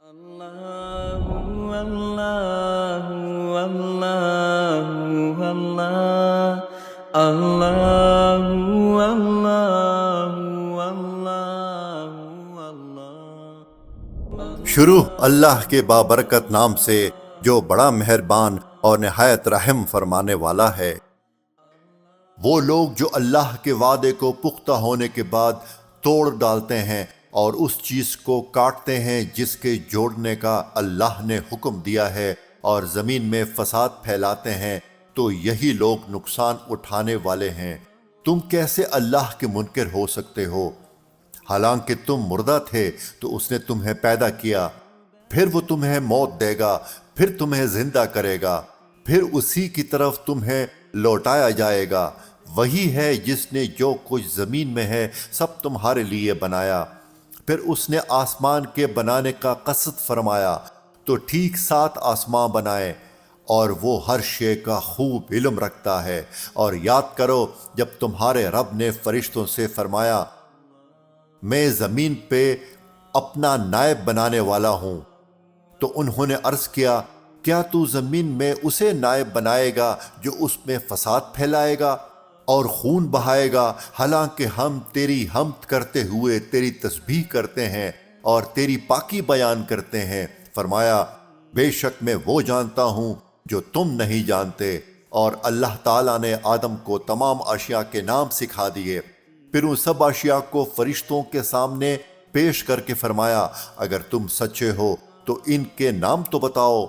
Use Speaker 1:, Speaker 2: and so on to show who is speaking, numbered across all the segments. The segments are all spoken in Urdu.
Speaker 1: اللہ اللہ اللہ اللہ اللہ اللہ اللہ۔
Speaker 2: شروع اللہ کے بابرکت نام سے جو بڑا مہربان اور نہایت رحم فرمانے والا ہے۔ وہ لوگ جو اللہ کے وعدے کو پختہ ہونے کے بعد توڑ ڈالتے ہیں اور اس چیز کو کاٹتے ہیں جس کے جوڑنے کا اللہ نے حکم دیا ہے اور زمین میں فساد پھیلاتے ہیں، تو یہی لوگ نقصان اٹھانے والے ہیں۔ تم کیسے اللہ کے منکر ہو سکتے ہو؟ حالانکہ تم مردہ تھے تو اس نے تمہیں پیدا کیا، پھر وہ تمہیں موت دے گا، پھر تمہیں زندہ کرے گا، پھر اسی کی طرف تمہیں لوٹایا جائے گا۔ وہی ہے جس نے جو کچھ زمین میں ہے سب تمہارے لیے بنایا۔ پھر اس نے آسمان کے بنانے کا قصد فرمایا تو ٹھیک 7 آسمان بنائے، اور وہ ہر شے کا خوب علم رکھتا ہے۔ اور یاد کرو جب تمہارے رب نے فرشتوں سے فرمایا، میں زمین پہ اپنا نائب بنانے والا ہوں، تو انہوں نے عرض کیا، کیا تو زمین میں اسے نائب بنائے گا جو اس میں فساد پھیلائے گا اور خون بہائے گا؟ حالانکہ ہم تیری حمد کرتے ہوئے تیری تسبیح کرتے ہیں اور تیری پاکی بیان کرتے ہیں۔ فرمایا، بے شک میں وہ جانتا ہوں جو تم نہیں جانتے۔ اور اللہ تعالیٰ نے آدم کو تمام اشیاء کے نام سکھا دیے، پھر ان سب اشیاء کو فرشتوں کے سامنے پیش کر کے فرمایا، اگر تم سچے ہو تو ان کے نام تو بتاؤ۔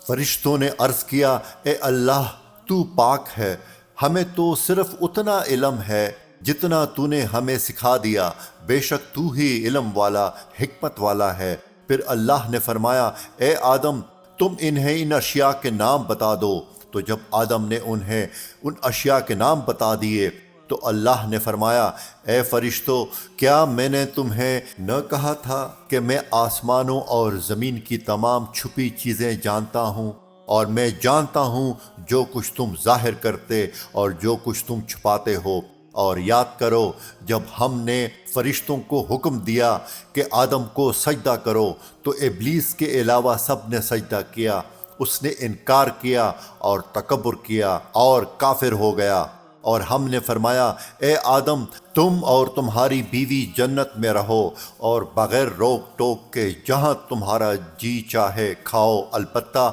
Speaker 2: فرشتوں نے عرض کیا، اے اللہ تو پاک ہے، ہمیں تو صرف اتنا علم ہے جتنا تو نے ہمیں سکھا دیا، بے شک تو ہی علم والا حکمت والا ہے۔ پھر اللہ نے فرمایا، اے آدم تم انہیں ان اشیاء کے نام بتا دو۔ تو جب آدم نے انہیں ان اشیاء کے نام بتا دیے تو اللہ نے فرمایا، اے فرشتو، کیا میں نے تمہیں نہ کہا تھا کہ میں آسمانوں اور زمین کی تمام چھپی چیزیں جانتا ہوں، اور میں جانتا ہوں جو کچھ تم ظاہر کرتے اور جو کچھ تم چھپاتے ہو۔ اور یاد کرو جب ہم نے فرشتوں کو حکم دیا کہ آدم کو سجدہ کرو تو ابلیس کے علاوہ سب نے سجدہ کیا، اس نے انکار کیا اور تکبر کیا اور کافر ہو گیا۔ اور ہم نے فرمایا، اے آدم تم اور تمہاری بیوی جنت میں رہو اور بغیر روک ٹوک کے جہاں تمہارا جی چاہے کھاؤ، البتہ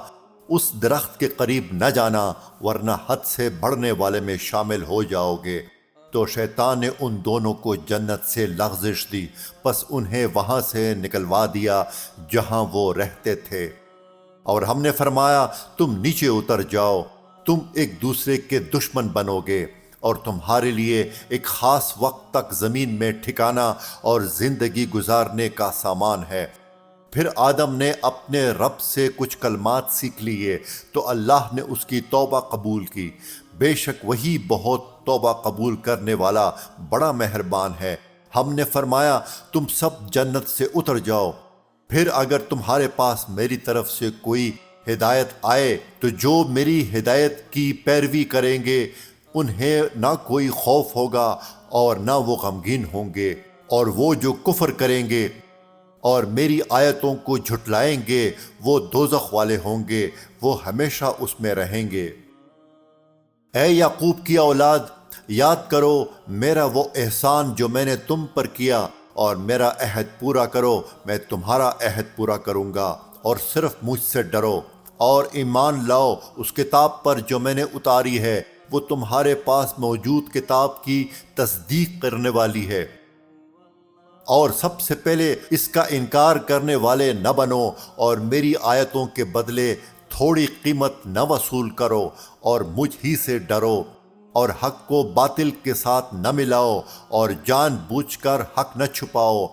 Speaker 2: اس درخت کے قریب نہ جانا ورنہ حد سے بڑھنے والے میں شامل ہو جاؤ گے۔ تو شیطان نے ان دونوں کو جنت سے لغزش دی، پس انہیں وہاں سے نکلوا دیا جہاں وہ رہتے تھے، اور ہم نے فرمایا تم نیچے اتر جاؤ، تم ایک دوسرے کے دشمن بنو گے، اور تمہارے لیے ایک خاص وقت تک زمین میں ٹھکانہ اور زندگی گزارنے کا سامان ہے۔ پھر آدم نے اپنے رب سے کچھ کلمات سیکھ لیے تو اللہ نے اس کی توبہ قبول کی، بے شک وہی بہت توبہ قبول کرنے والا بڑا مہربان ہے۔ ہم نے فرمایا تم سب جنت سے اتر جاؤ، پھر اگر تمہارے پاس میری طرف سے کوئی ہدایت آئے تو جو میری ہدایت کی پیروی کریں گے انہیں نہ کوئی خوف ہوگا اور نہ وہ غمگین ہوں گے، اور وہ جو کفر کریں گے اور میری آیتوں کو جھٹلائیں گے وہ دوزخ والے ہوں گے، وہ ہمیشہ اس میں رہیں گے۔ اے یعقوب کی اولاد، یاد کرو میرا وہ احسان جو میں نے تم پر کیا، اور میرا عہد پورا کرو، میں تمہارا عہد پورا کروں گا، اور صرف مجھ سے ڈرو، اور ایمان لاؤ اس کتاب پر جو میں نے اتاری ہے، وہ تمہارے پاس موجود کتاب کی تصدیق کرنے والی ہے۔ اور سب سے پہلے اس کا انکار کرنے والے نہ بنو، اور میری آیتوں کے بدلے تھوڑی قیمت نہ وصول کرو، اور مجھ ہی سے ڈرو، اور حق کو باطل کے ساتھ نہ ملاؤ، اور جان بوجھ کر حق نہ چھپاؤ،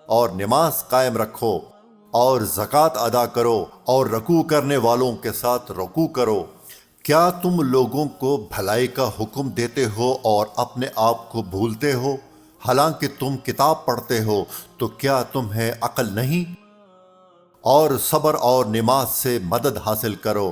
Speaker 2: اور نماز قائم رکھو، اور زکوٰۃ ادا کرو، اور رکوع کرنے والوں کے ساتھ رکوع کرو۔ کیا تم لوگوں کو بھلائی کا حکم دیتے ہو اور اپنے آپ کو بھولتے ہو؟ حالانکہ تم کتاب پڑھتے ہو تو کیا تمہیں عقل نہیں؟ اور صبر اور نماز سے مدد حاصل کرو،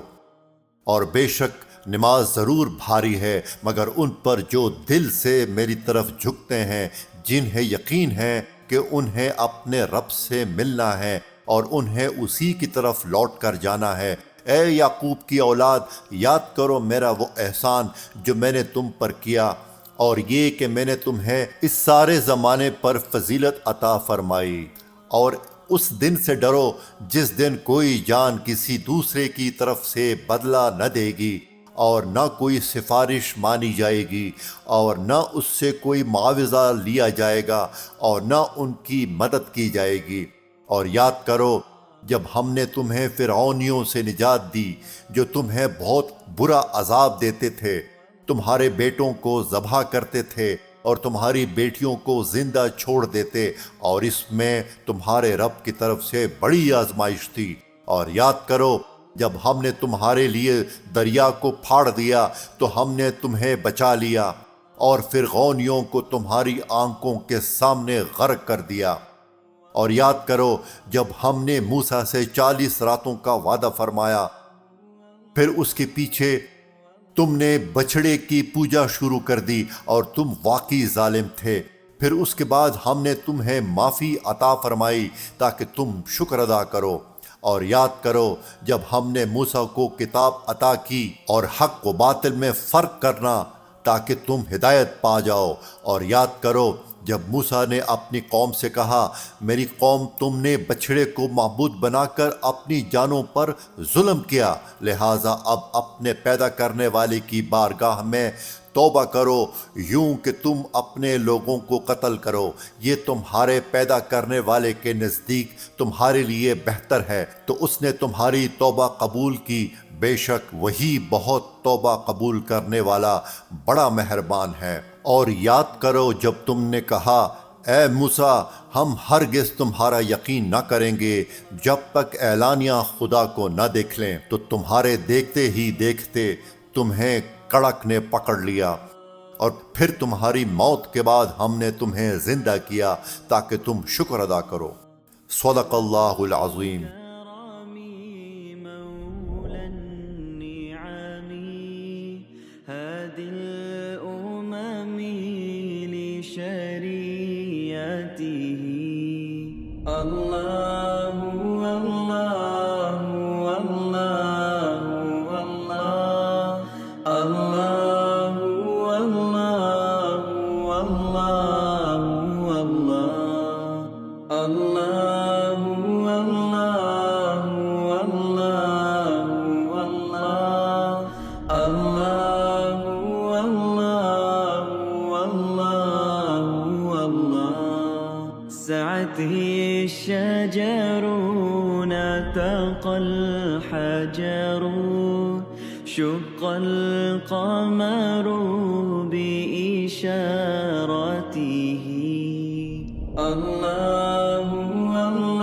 Speaker 2: اور بے شک نماز ضرور بھاری ہے مگر ان پر جو دل سے میری طرف جھکتے ہیں، جنہیں یقین ہے کہ انہیں اپنے رب سے ملنا ہے، اور انہیں اسی کی طرف لوٹ کر جانا ہے۔ اے یعقوب کی اولاد، یاد کرو میرا وہ احسان جو میں نے تم پر کیا، اور یہ کہ میں نے تمہیں اس سارے زمانے پر فضیلت عطا فرمائی۔ اور اس دن سے ڈرو جس دن کوئی جان کسی دوسرے کی طرف سے بدلہ نہ دے گی، اور نہ کوئی سفارش مانی جائے گی، اور نہ اس سے کوئی معاوضہ لیا جائے گا، اور نہ ان کی مدد کی جائے گی۔ اور یاد کرو جب ہم نے تمہیں فرعونیوں سے نجات دی جو تمہیں بہت برا عذاب دیتے تھے، تمہارے بیٹوں کو ذبح کرتے تھے اور تمہاری بیٹیوں کو زندہ چھوڑ دیتے، اور اس میں تمہارے رب کی طرف سے بڑی آزمائش تھی۔ اور یاد کرو جب ہم نے تمہارے لیے دریا کو پھاڑ دیا تو ہم نے تمہیں بچا لیا، اور فرعونیوں کو تمہاری آنکھوں کے سامنے غرق کر دیا۔ اور یاد کرو جب ہم نے موسیٰ سے 40 راتوں کا وعدہ فرمایا، پھر اس کے پیچھے تم نے بچھڑے کی پوجا شروع کر دی اور تم واقعی ظالم تھے۔ پھر اس کے بعد ہم نے تمہیں معافی عطا فرمائی تاکہ تم شکر ادا کرو۔ اور یاد کرو جب ہم نے موسیٰ کو کتاب عطا کی اور حق و باطل میں فرق کرنا تاکہ تم ہدایت پا جاؤ۔ اور یاد کرو جب موسیٰ نے اپنی قوم سے کہا، میری قوم تم نے بچھڑے کو معبود بنا کر اپنی جانوں پر ظلم کیا، لہٰذا اب اپنے پیدا کرنے والے کی بارگاہ میں توبہ کرو، یوں کہ تم اپنے لوگوں کو قتل کرو، یہ تمہارے پیدا کرنے والے کے نزدیک تمہارے لیے بہتر ہے۔ تو اس نے تمہاری توبہ قبول کی، بے شک وہی بہت توبہ قبول کرنے والا بڑا مہربان ہے۔ اور یاد کرو جب تم نے کہا، اے موسیٰ ہم ہرگز تمہارا یقین نہ کریں گے جب تک اعلانیہ خدا کو نہ دیکھ لیں، تو تمہارے دیکھتے ہی دیکھتے تمہیں کڑک نے پکڑ لیا، اور پھر تمہاری موت کے بعد ہم نے تمہیں زندہ کیا تاکہ تم شکر ادا کرو۔ صدق اللہ العظیم۔
Speaker 1: اللہ اللہ اللہ اللہ اللہ سعت هي الشجر نطق الحجر شق القمر بإشارته الله الله